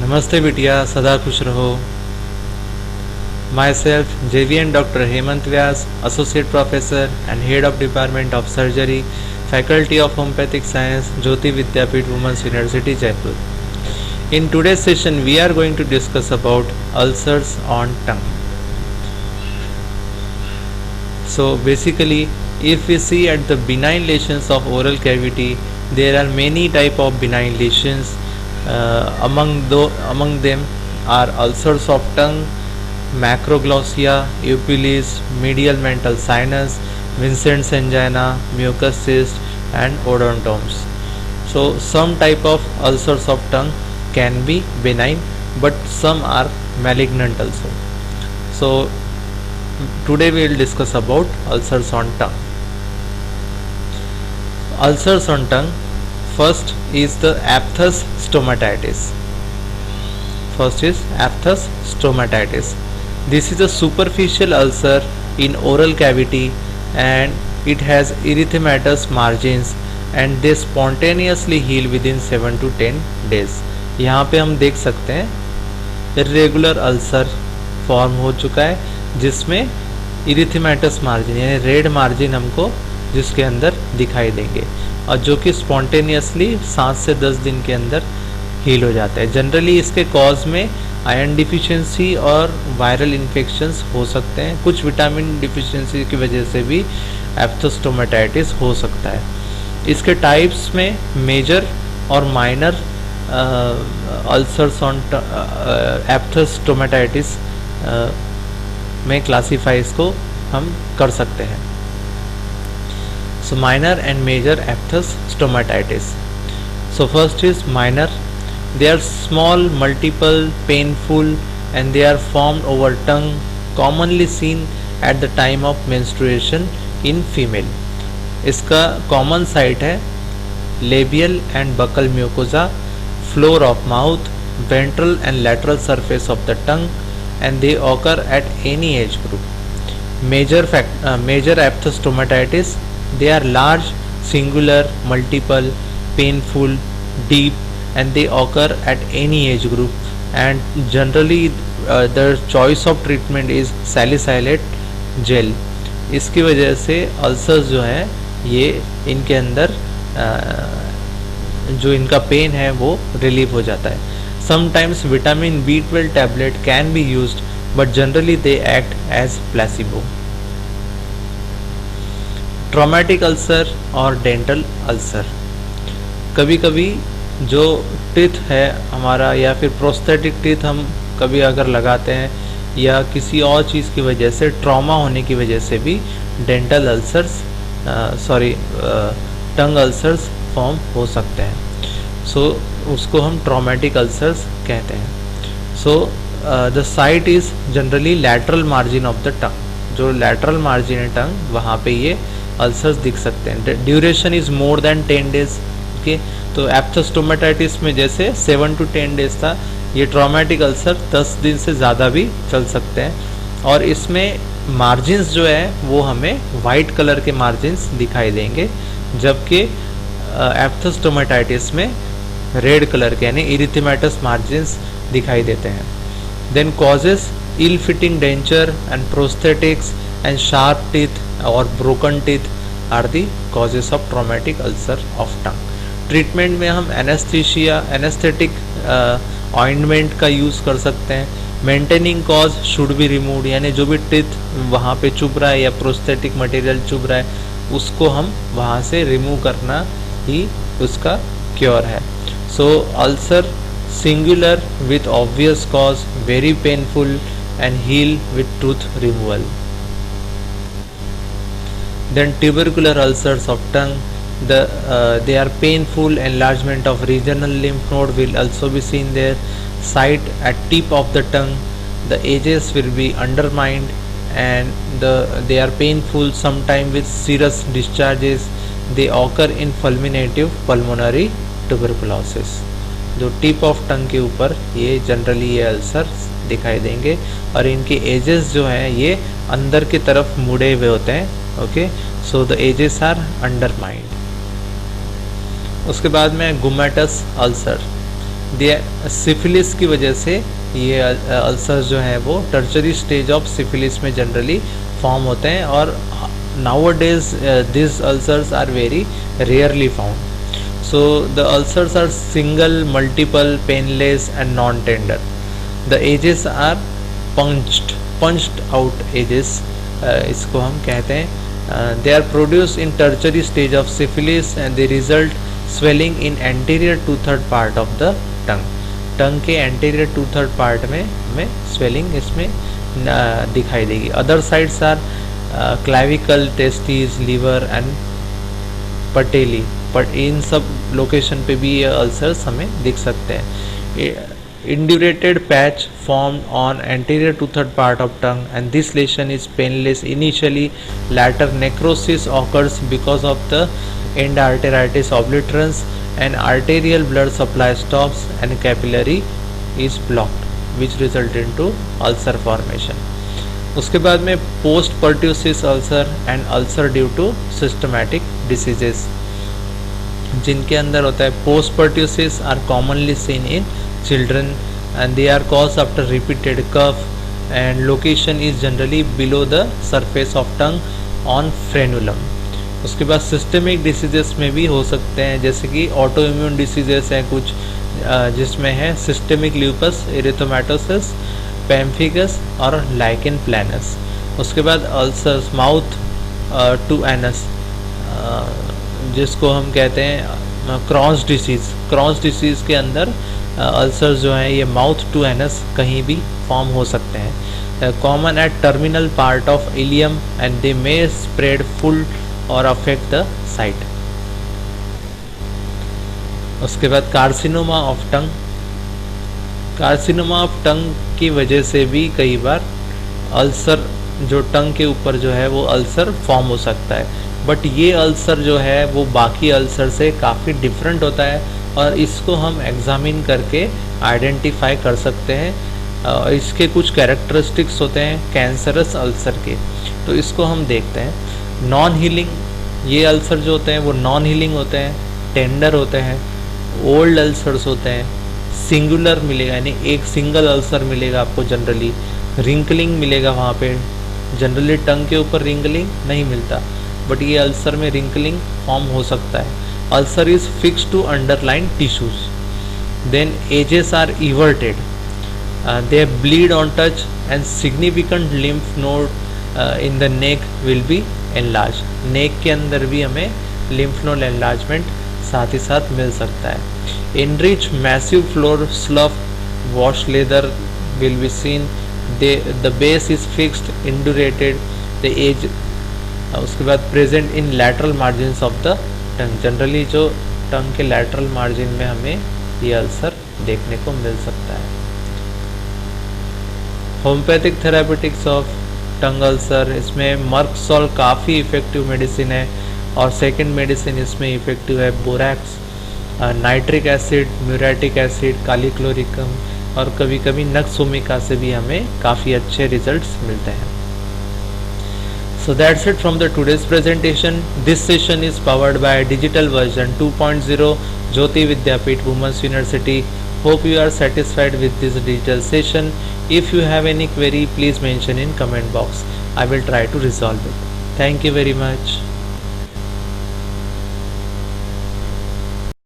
नमस्ते बिटिया, सदा खुश रहो। Myself, JVN Dr. Hemant Vyas, Associate Professor and Head of Department of Surgery, Faculty of Homeopathic Science, Jyoti Vidyapeeth Women's University, Jaipur. In today's session, we are going to discuss about ulcers on tongue. So basically, if we see at the benign lesions of oral cavity, there are many type of benign lesions. Among them are ulcers of tongue, macroglossia, epulis, medial mental sinus, Vincent's angina, mucus cyst, and odontomes. So some type of ulcers of tongue can be benign, but some are malignant also. So today we will discuss about ulcers on tongue. Ulcers on tongue. First is the aphthous stomatitis. This is a superficial ulcer in oral cavity and it has erythematous margins and they spontaneously heal within 7 to 10 days. यहाँ पे हम देख सकते हैं irregular ulcer form हो चुका है जिसमें इरिथेमेटस मार्जिन यानी रेड मार्जिन हमको जिसके अंदर दिखाई देंगे और जो कि स्पॉन्टेनियसली 7 से 10 दिन के अंदर हील हो जाता है। जनरली इसके कॉज में आयरन डिफिशिएंसी और वायरल इन्फेक्शंस हो सकते हैं। कुछ विटामिन डिफिशिएंसी की वजह से भी एप्थस स्टोमेटाइटिस हो सकता है। इसके टाइप्स में मेजर और माइनर अल्सर्स ऑन एप्थस स्टोमेटाइटिस में क्लासीफाई इसको हम कर सकते हैं। So minor and major aphthous stomatitis. So first is minor. They are small, multiple, painful, and they are formed over tongue, commonly seen at the time of menstruation in female. इसका common site है labial and buccal mucosa, floor of mouth, ventral and lateral surface of the tongue, and they occur at any age group. Major aphthous stomatitis. They are large, singular, multiple, painful, deep, and they occur at any age group. And generally, the choice of treatment is salicylate gel. इसकी वजह से ulcers जो हैं ये इनके अंदर जो इनका पेन है वो रिलीव हो जाता है। Sometimes vitamin B12 tablet can be used, but generally they act as placebo. Traumatic ulcer और डेंटल अल्सर। कभी कभी जो टीथ है हमारा या फिर प्रोस्थेटिक टीथ हम कभी अगर लगाते हैं या किसी और चीज़ की वजह से ट्रॉमा होने की वजह से भी डेंटल अल्सर्स टंग अल्सर्स फॉर्म हो सकते हैं। सो उसको हम ट्रॉमेटिक अल्सर्स कहते हैं। So the site is generally lateral margin of the tongue. जो लैटरल मार्जिन है टंग वहाँ पे ये अल्सर्स दिख सकते हैं। Duration is more than 10 days. Okay, तो एप्थस स्टोमेटाइटिस में जैसे 7 to 10 डेज था, ये ट्रॉमेटिक अल्सर 10 दिन से ज़्यादा भी चल सकते हैं। और इसमें मार्जिन्स जो है वो हमें वाइट कलर के मार्जिन्स दिखाई देंगे, जबकि एप्थस स्टोमेटाइटिस में रेड कलर के यानी इरिथेमेटस मार्जिन्स दिखाई देते हैं। Then causes ill fitting denture and prosthetics and sharp teeth or broken teeth are the causes of traumatic ulcer of tongue. Treatment में हम एनेस्थेटिक ऑइंटमेंट का यूज़ कर सकते हैं। Maintaining cause should be removed, यानी जो भी टीथ वहाँ पे चुभ रहा है या प्रोस्थेटिक मटेरियल चुभ रहा है उसको हम वहाँ से रिमूव करना ही उसका क्योर है। So ulcer singular with obvious cause, very painful and heal with tooth removal. Then tubercular ulcers of tongue, they are painful. Enlargement of regional lymph node will also be seen there. Site at tip of the tongue, the edges will be undermined and they are painful, sometimes with serous discharges. They occur in fulminative pulmonary tuberculosis. जो tip of tongue के ऊपर ये generally ये ulcer दिखाई देंगे और इनके edges जो हैं ये अंदर की तरफ मुड़े हुए होते हैं। Okay, so the edges are undermined. उसके बाद में गुमेटस अल्सर। सिफिलिस की वजह से ये अल्सर्स जो हैं वो टर्चरी स्टेज ऑफ सिफिलिस में जनरली फॉर्म होते हैं, और nowadays these ulcers are very rarely found. So the ulcers are single, multiple, painless and non-tender. The edges are punched out edges, इसको हम कहते हैं. They are produced in tertiary stage of syphilis and they result swelling in anterior 2/3 part of the tongue. टंग के anterior 2/3 part में हमें swelling इसमें दिखाई देगी. Other sides are clavicle, testis, liver and patella, but in सब location पे भी ये अल्सर्स हमें दिख सकते हैं. Indurated patch formed on anterior 2/3 part of tongue, and this lesion is painless initially. Later necrosis occurs because of the end arteritis obliterans, and arterial blood supply stops and capillary is blocked, which result into ulcer formation. उसके बाद में post pertussis ulcer and ulcer due to systematic diseases, जिनके अंदर होता है post pertussis are commonly seen in children and they are cause after repeated cough and location is generally below the surface of tongue on frenulum. उसके बाद systemic diseases में भी हो सकते हैं, जैसे कि ऑटो इम्यून डिसीजेस हैं कुछ, जिसमें है सिस्टमिक ल्यूपस एरिथेमेटोसिस, पैम्फिगस और लाइकेन प्लानस. उसके बाद अल्सर्स माउथ टू एनस, जिसको हम कहते हैं क्रॉस डिसीज़. क्रॉस डिसीज़ के अंदर अल्सर्स जो हैं ये माउथ टू एनस कहीं भी फॉर्म हो सकते हैं. Common at terminal part of ileum and they may spread full और अफेक्ट द साइट. उसके बाद carcinoma of tongue. Carcinoma of tongue की वजह से भी कई बार अल्सर जो टंग के ऊपर जो है वो अल्सर फॉर्म हो सकता है, बट ये अल्सर जो है वो बाकी अल्सर से काफ़ी डिफरेंट होता है और इसको हम एग्जामिन करके आइडेंटिफाई कर सकते हैं. इसके कुछ कैरेक्टरिस्टिक्स होते हैं कैंसरस अल्सर के, तो इसको हम देखते हैं. नॉन हीलिंग, ये अल्सर जो होते हैं वो नॉन हीलिंग होते हैं, टेंडर होते हैं, ओल्ड अल्सर्स होते हैं, सिंगुलर मिलेगा यानी एक सिंगल अल्सर मिलेगा आपको जनरली. रिंकलिंग मिलेगा वहाँ पे, जनरली टंग के ऊपर रिंकलिंग नहीं मिलता, बट ये अल्सर में रिंकलिंग फॉर्म हो सकता है. Ulcer is fix to underline tissues. Then edges are everted, they bleed on touch and significant lymph node in the neck will be enlarge. Neck के अंदर भी हमें लिम्फ नोड एनलार्जमेंट साथ ही साथ मिल सकता है. Enrich massive floor slough wash leather will be seen. The base is fixed, indurated. The edge उसके बाद present in lateral margins of the tongue. Generally जो टंग के lateral margin में हमें ये अल्सर देखने को मिल सकता है. Homeopathic therapeutics of tongue ulcer, इसमें मर्कसॉल काफ़ी इफ़ेक्टिव मेडिसिन है और सेकेंड मेडिसिन इसमें इफ़ेक्टिव है borax, nitric acid, muriatic acid, kali chloricum और कभी कभी नक्सोमिका से भी हमें काफ़ी अच्छे रिजल्ट्स मिलते हैं. So that's it from the today's presentation. This session is powered by digital version 2.0 Jyoti Vidyapeeth women's university. Hope you are satisfied with this digital session. If you have any query, please mention in comment box. I will try to resolve it. Thank you very much.